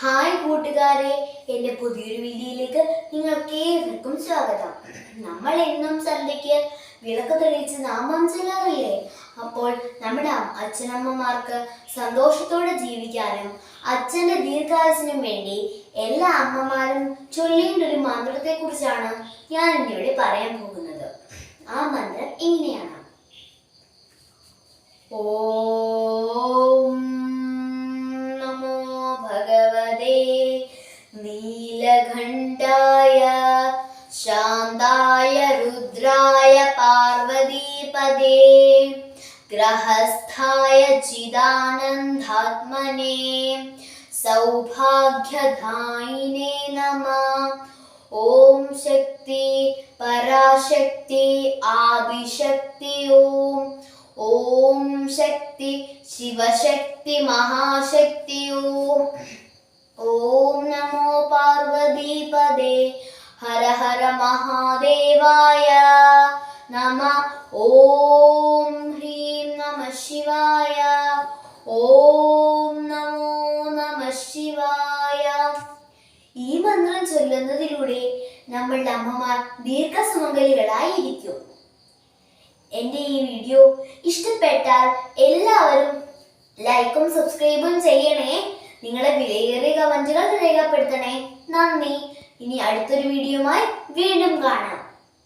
Hi കൂട്ടുകാരെ, എൻ്റെ പുതിയൊരു വീഡിയോയിലേക്ക് നിങ്ങൾക്ക് ഏവർക്കും സ്വാഗതം. നമ്മൾ എന്നും സന്ധ്യയ്ക്ക് വിളക്ക് തെളിയിച്ച് നാമം ചൊല്ലാറില്ലേ? അപ്പോൾ നമ്മുടെ അച്ഛനമ്മമാർക്ക് സന്തോഷത്തോടെ ജീവിക്കാനും അച്ഛൻ്റെ ദീർഘായുസിനും വേണ്ടി എല്ലാ അമ്മമാരും ചൊല്ലേണ്ട ഒരു മന്ത്രത്തെ കുറിച്ചാണ് ഞാൻ ഇന്നിവിടെ പറയാൻ പോകുന്നത്. ആ മന്ത്രം ഇങ്ങനെയാണ്: ഓം നമോ ഭഗവതേ നീലകണ്ഠായ ശാന്തായ രുദ്രായ പാർവതീപദേ ഗ്രഹസ്ഥായ ചിദാനന്ദാത്മനേ സൗഭാഗ്യദായിനേ നമഃ. ഓം ശക്തി പരാശക്തി ആദിശക്തി ഓം. ഓം ശക്തി ശിവശക്തി മഹാശക്തി ഓം. ഓം നമോ പാർവതീപദേ ഹര ഹര മഹാദേവായ നമഃ. ഓം ഹ്രീം നമഃ ശിവായ. ഓം നമോ നമഃ ശിവായ. ഈ മന്ത്രം ചൊല്ലുന്നതിലൂടെ നമ്മളുടെ അമ്മമാർ ദീർഘസുമംഗലികളായിരിക്കും. എൻ്റെ ഈ വീഡിയോ ഇഷ്ടപ്പെട്ടാൽ എല്ലാവരും ലൈക്കും സബ്സ്ക്രൈബും ചെയ്യണേ. നിങ്ങളുടെ വിലയേറിയ കമന്റുകൾ രേഖപ്പെടുത്തണേ. നന്ദി. ഇനി അടുത്തൊരു വീഡിയോയുമായി വീണ്ടും കാണാം.